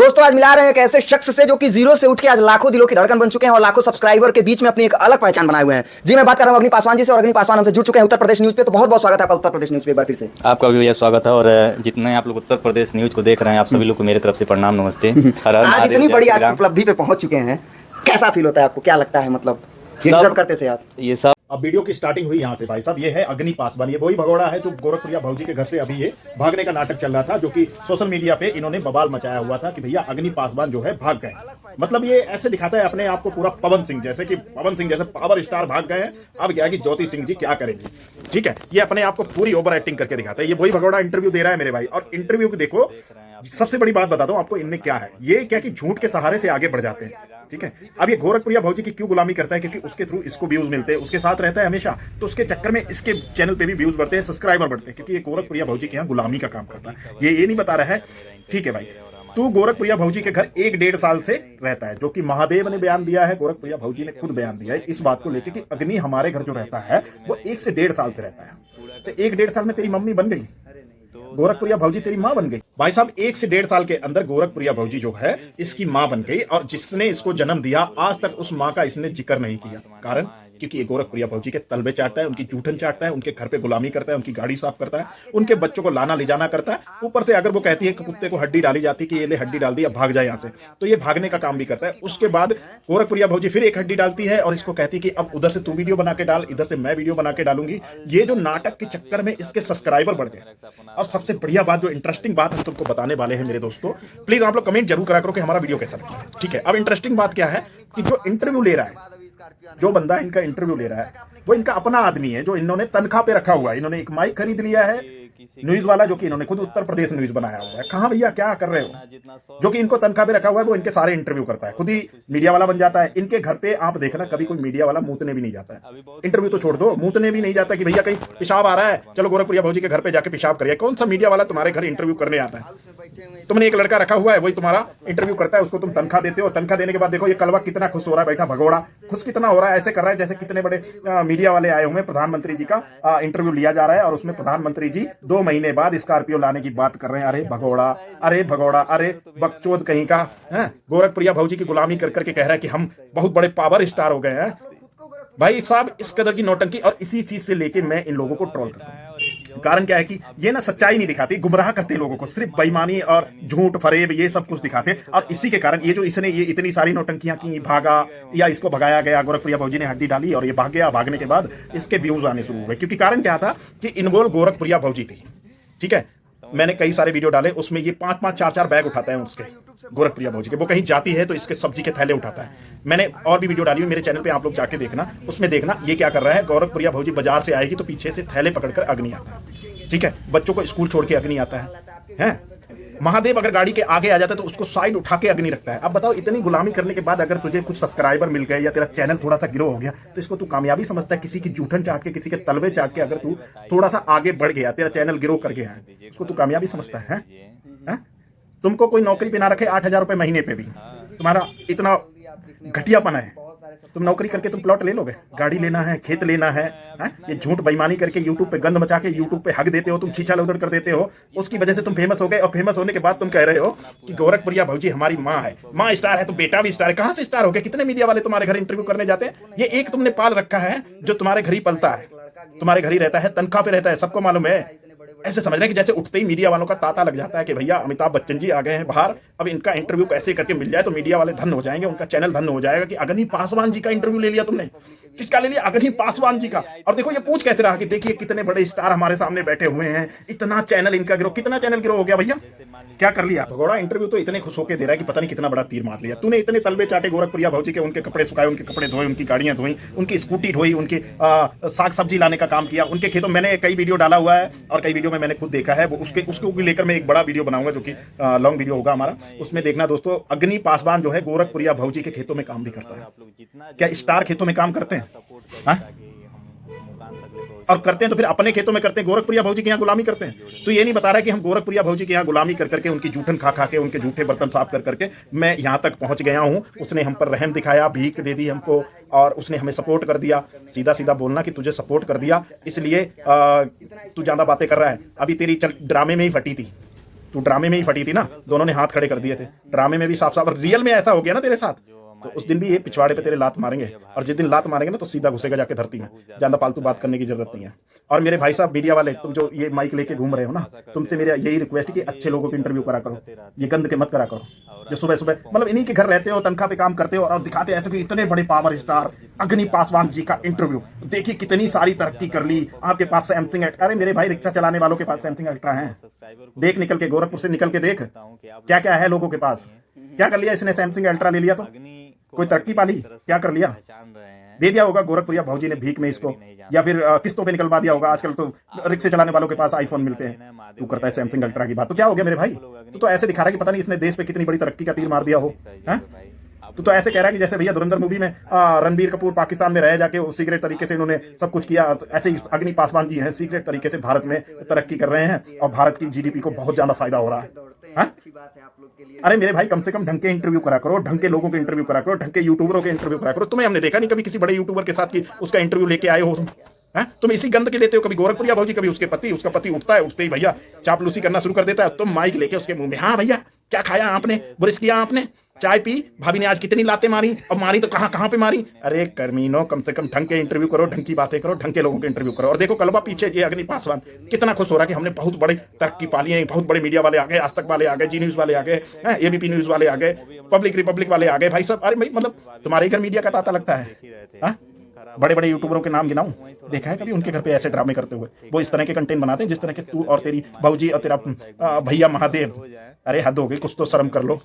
दोस्तों आज मिला रहे हैं एक ऐसे शख्स से जो कि जीरो से उठ के आज लाखों दिलों की धड़कन बन चुके हैं और लाखों सब्सक्राइबर के बीच में अपनी एक अलग पहचान बनाए हुए हैं। जी मैं बात कर रहा हूं अग्नि पासवान जी से और अग्नि पासवान हमसे जुड़ चुके हैं उत्तर प्रदेश न्यूज पे। तो बहुत बहुत स्वागत है आपका उत्तर प्रदेश न्यूज पे एक बार फिर से। आपका भी भैया स्वागत है। और जितने आप लोग उत्तर प्रदेश न्यूज को देख रहे हैं, आप सभी लोग को मेरी तरफ से प्रणाम, नमस्ते। हर हर आज महादेव, इतनी जय बड़ी श्री आज राम। उपलब्धि पे पहुंच चुके हैं, कैसा फील होता है आपको? क्या लगता है मतलब ये सब- डिजर्व करते थे आप? ये सब अब वीडियो की स्टार्टिंग हुई यहाँ से भाई साहब। ये है अग्नि पासवान, ये वही भगोड़ा है जो गोरखपुरिया भौजी के घर से अभी ये भागने का नाटक चल रहा था, जो कि सोशल मीडिया पे इन्होंने बवाल मचाया हुआ था कि भैया अग्नि पासवान जो है भाग गए। मतलब ये ऐसे दिखाता है अपने आप को पूरा पवन सिंह जैसे, कि पवन सिंह जैसे पावर स्टार भाग गए हैं, अब क्या है कि ज्योति सिंह जी क्या करेंगे। ठीक है, ये अपने आप को पूरी ओवर एक्टिंग करके दिखाता है। ये वही भगोड़ा इंटरव्यू दे रहा है मेरे भाई, और इंटरव्यू को देखो। सबसे बड़ी बात बताता हूं आपको इनमें क्या है, ये क्या कि झूठ के सहारे से आगे बढ़ जाते हैं। ठीक है, अब ये गोरखपुरिया भौजी की क्यों गुलामी करता है? क्योंकि उसके थ्रू इसको व्यूज मिलते हैं, उसके साथ रहता है हमेशा, तो उसके चक्कर में इसके चैनल पे भी व्यूज बढ़ते हैं, सब्सक्राइबर बढ़ते हैं, क्योंकि ये गोरखपुरिया भौजी के यहाँ गुलामी का काम करता है। ये नहीं बता रहा है। ठीक है भाई, तू गोरखपुरिया भौजी के घर 1-1.5 साल से रहता है, जो कि महादेव ने बयान दिया है, गोरखपुरिया भौजी ने खुद बयान दिया है इस बात को लेकर कि अग्नि हमारे घर जो रहता है वो 1 से 1.5 साल से रहता है। तो 1-1.5 साल में तेरी मम्मी बन गई, गोरखपुरिया भौजी तेरी माँ बन गई। भाई साहब 1 से 1.5 साल के अंदर गोरखपुरिया भौजी जो है इसकी माँ बन गई, और जिसने इसको जन्म दिया आज तक उस माँ का इसने जिक्र नहीं किया। कारण क्योंकि ये गोरखपुरिया भौजी के तलबे चाटता है, उनकी जूठन चाटता है, उनके घर पे गुलामी करता है, उनकी गाड़ी साफ करता है, उनके बच्चों को लाना ले जाना करता है। ऊपर से अगर वो कहती है कि कुत्ते को हड्डी डाली जाती कि ये ले हड्डी डाल दी, अब भाग जाए यहाँ से, तो ये भागने का काम भी करता है। उसके बाद गोरखपुरिया भौजी फिर एक हड्डी डालती है और इसको कहती है कि अब उधर से तू वीडियो बना के डाल, इधर से मैं वीडियो बना के डालूंगी। ये जो नाटक के चक्कर में इसके सब्सक्राइबर बढ़ गए। और सबसे बढ़िया बात, जो इंटरेस्टिंग बात हम तुमको बताने वाले हैं मेरे दोस्तों, प्लीज आप लोग कमेंट जरूर करा करो कि हमारा वीडियो कैसा लगा। ठीक है, अब इंटरेस्टिंग बात क्या है कि जो इंटरव्यू ले रहा है, जो बंदा इनका इंटरव्यू ले रहा है, वो इनका अपना आदमी है जो इन्होंने तनख्वाह पे रखा हुआ है। इन्होंने एक माइक खरीद लिया है न्यूज वाला, जो कि इन्होंने खुद उत्तर प्रदेश न्यूज बनाया हुआ है। कहां भैया क्या कर रहे हो? जो कि इनको तनख्वाह पे रखा हुआ है, वो इनके सारे इंटरव्यू करता है, खुद ही मीडिया वाला बन जाता है। इनके घर पे आप देखना कभी कोई मीडिया वाला मूतने भी नहीं जाता है। इंटरव्यू तो छोड़ दो, मूतने भी नहीं जाता कि भैया कहीं पेशाब आ रहा है, चलो गोरखपुरिया भौजी के घर पे जाके पेशाब करिए। कौन सा मीडिया वाला तुम्हारे घर इंटरव्यू करने आता है? तुमने एक लड़का रखा हुआ है, वही तुम्हारा इंटरव्यू करता है, उसको तुम तनख्वाह देते हो। तनख्वाह देने के बाद देखो ये कलवा कितना खुश हो रहा है, बैठा भगोड़ा खुश कितना हो रहा है, ऐसे कर रहा है जैसे कितने बड़े मीडिया वाले आए हुए हैं। प्रधानमंत्री जी का इंटरव्यू लिया जा रहा है और उसमें प्रधानमंत्री जी 2 महीने बाद स्कॉर्पियो लाने की बात कर रहे हैं। अरे भगोड़ा, अरे भगोड़ा, अरे बकचोद कहीं का है। गोरखपुरिया भौजी की गुलामी कर करके कह रहा है कि हम बहुत बड़े पावर स्टार हो गए हैं। भाई साहब इस कदर की नौटंकी, और इसी चीज से लेके मैं इन लोगों को ट्रोल करता हूं। कारण क्या है कि ये ना सच्चाई नहीं दिखाती, गुमराह करते लोगों को, सिर्फ बेईमानी और झूठ फरेब ये सब कुछ दिखाते। और इसी के कारण ये जो इसने ये इतनी सारी नौटंकियां की, भागा या इसको भगाया गया, गोरखपुरिया भौजी ने हड्डी डाली और ये भाग गया। भागने के बाद इसके व्यूज आने शुरू हुए, क्योंकि कारण क्या था कि इन्वॉल्व गोरखपुरिया भौजी थी। ठीक है, मैंने कई सारे वीडियो डाले, उसमें ये 5-5, 4-4 बैग उठाता है उसके गोरखपुरिया भौजी के। वो कहीं जाती है तो इसके सब्जी के थैले उठाता है। मैंने और भी वीडियो डाली हुई मेरे चैनल पे, आप लोग जाके देखना, उसमें देखना ये क्या कर रहा है। गोरखपुरिया भौजी बाजार से आएगी तो पीछे से थैले पकड़कर अग्नि आता है। ठीक है, बच्चों को स्कूल छोड़ के अग्नि आता है। महादेव अगर गाड़ी के आगे आ जाता है तो उसको साइड उठा के अग्नि रखता है। अब बताओ, इतनी गुलामी करने के बाद अगर तुझे कुछ सब्सक्राइबर मिल गए या तेरा चैनल थोड़ा सा ग्रो हो गया, तो इसको तू कामयाबी समझता है? किसी की जूठन चाट के, किसी के तलवे चाट के अगर तू थोड़ा सा आगे बढ़ गया, तेरा चैनल ग्रो कर गया है, उसको तू कामयाबी समझता है? तुमको कोई नौकरी पे ना रखे 8,000 रुपए महीने पे भी, तुम्हारा इतना घटियापन है, तुम नौकरी करके तुम प्लॉट ले लोगे, गाड़ी लेना है, खेत लेना है? ये झूठ बेईमानी करके यूट्यूब पे गंद मचा के यूट्यूब पे हक देते हो, तुम छीछा लौदड़ कर देते हो, उसकी वजह से तुम फेमस हो गए। और फेमस होने के बाद तुम कह रहे हो कि गोरखपुरिया भौजी हमारी माँ है, माँ स्टार है तो बेटा भी स्टार है। कहां से स्टार हो गया? कितने मीडिया वाले तुम्हारे घर इंटरव्यू करने जाते हैं? ये एक तुमने पाल रखा है जो तुम्हारे घर ही पलता है, तुम्हारे घर ही रहता है, तनख्वाह पे रहता है, सबको मालूम है। ऐसे समझ रहे हैं कि जैसे उठते ही मीडिया वालों का तांता लग जाता है कि भैया अमिताभ बच्चन जी आ गए हैं बाहर, अब इनका इंटरव्यू कैसे करके मिल जाए तो मीडिया वाले धन्य हो जाएंगे, उनका चैनल धन्य हो जाएगा कि अग्नि पासवान जी का इंटरव्यू ले लिया तुमने। किसका ले लिया? अग्नि पासवान जी का। और देखो ये पूछ कैसे रहा कि देखिए कितने बड़े स्टार हमारे सामने बैठे हुए हैं, इतना चैनल इनका गिरो। कितना चैनल गिरो हो गया भैया? क्या कर लिया? भगोड़ा इंटरव्यू तो इतने खुश होकर दे रहा है कि पता नहीं कितना बड़ा तीर मार लिया तूने। इतने तलबे चाटे गोरखपुरिया भौजी के, उनके कपड़े सुखाए, उनके कपड़े धोए, उनकी गाड़ियां धोई, उनकी स्कूटी धोई, उनके साग सब्जी लाने का काम किया, उनके खेतों। मैंने कई वीडियो डाला हुआ है और कई वीडियो में मैंने खुद देखा है। वो उसको भी लेकर मैं एक बड़ा वीडियो बनाऊंगा, जो कि लॉन्ग वीडियो होगा हमारा, उसमें देखना दोस्तों। अग्नि पासवान जो है गोरखपुरिया भौजी के खेतों में काम भी करता है। क्या स्टार खेतों में काम करते हैं? और करते हैं तो फिर अपने खेतों में करते हैं, गोरखपुरिया भौजी के यहाँ गुलामी करते हैं। तो ये नहीं बता रहा है कि हम गोरखपुरिया भौजी के यहाँ गुलामी कर करके, उनकी जूठन खा खा के, उनके जूठे बर्तन साफ कर करके मैं यहाँ तक पहुंच गया हूँ। उसने हम पर रहम दिखाया, भीख दे दी हमको, और उसने हमें सपोर्ट कर दिया। सीधा सीधा बोलना कि तुझे सपोर्ट कर दिया इसलिए तू ज्यादा बातें कर रहा है। अभी तेरी ड्रामे में ही फटी थी, तू ड्रामे में ही फटी थी ना, दोनों ने हाथ खड़े कर दिए थे। ड्रामे में भी साफ साफ, रियल में ऐसा हो गया ना तेरे साथ, तो उस दिन भी ये पिछवाड़े पे तेरे लात मारेंगे, और जिस दिन लात मारेंगे ना तो सीधा घुसेगा जाके धरती में। ज्यादा फालतू बात करने की जरूरत नहीं है। और मेरे भाई साहब मीडिया वाले, तुम जो ये माइक लेके घूम रहे हो ना, तुमसे मेरा यही रिक्वेस्ट है कि अच्छे लोगों को इंटरव्यू करा करो, ये गंद के मत करा करो जो सुबह सुबह मतलब इन्हीं के घर रहते हो, तनख्वाह पे काम करते हो और दिखाते ऐसे कि इतने बड़े पावर स्टार अग्नि पासवान जी का इंटरव्यू, देखिए कितनी सारी तरक्की कर ली, आपके पास सैमसंग। अरे मेरे भाई, रिक्शा चलाने वालों के पास सैमसंग अल्ट्रा है, देख निकल के, गोरखपुर से निकल के देख क्या क्या है लोगों के पास। क्या कर लिया इसने, सैमसंग अल्ट्रा ले लिया तो कोई तरक्की पाली, क्या कर लिया? दे दिया होगा गोरखपुरिया भाजी ने भीख में इसको, या फिर किस्तों पे निकलवा दिया होगा। आजकल तो रिक्शे चलाने वालों के पास आईफोन मिलते हैं, तू करता है सैमसंग अल्ट्रा की बात। तो क्या हो गया मेरे भाई, तू तो ऐसे दिखा रहा है कि पता नहीं इसने देश पे कितनी बड़ी तरक्की का तीर मार दिया हो। तू तो ऐसे कह रहा है कि जैसे भैया धुरंधर मूवी में रणबीर कपूर पाकिस्तान में रह जाके सीक्रेट तरीके से इन्होंने सब कुछ किया, तो ऐसे ही अग्नि पासवान जी हैं, सीक्रेट तरीके से भारत में तरक्की कर रहे हैं और भारत की जीडीपी को बहुत ज्यादा फायदा हो रहा है। अरे मेरे भाई, कम से कम ढंग के इंटरव्यू करा करो, ढंग के लोगों के इंटरव्यू करा करो, ढंग के यूट्यूबरों के इंटरव्यू करा करो। तुम्हें हमने देखा नहीं कभी किसी बड़े यूट्यूबर के साथ कि उसका इंटरव्यू लेके आए हो तुम। तुम इसी गंद के लेते हो, कभी गोरखपुरिया भाजी, कभी उसके पति, उसका पति उठता है उससे ही भैया चापलूसी करना शुरू कर देता है, तुम माइक लेके उसके मुंह में, हाँ भैया क्या खाया आपने, बुरिश किया आपने, चाय पी, भाभी ने आज कितनी लातें मारी, और मारी तो कहां कहां पे मारी। अरे कर्मीनो, कम से कम ढंग के इंटरव्यू करो, ढंग की बातें करो, ढंग के लोगों के इंटरव्यू करो। और देखो कलवा पीछे ये अग्नि पासवान कितना खुश हो रहा है कि हमने बहुत बड़े तरक्की पाली है, बहुत बड़े मीडिया वाले आ गए, आज तक वाले आ गए, जी न्यूज वाले आ गए, एबीपी न्यूज वाले आ गए, पब्लिक रिपब्लिक वाले आ गए भाई सब। अरे मतलब तुम्हारे घर मीडिया का ताता लगता है। बड़े बड़े यूट्यूबरों के नाम गिनाऊं, देखा है कभी उनके घर पे ऐसे ड्रामे करते हुए? वो इस तरह के कंटेंट बनाते हैं जिस तरह के तू और तेरी बाबूजी और तेरा भैया महादेव। अरे हद हो गई, कुछ तो शर्म कर लो।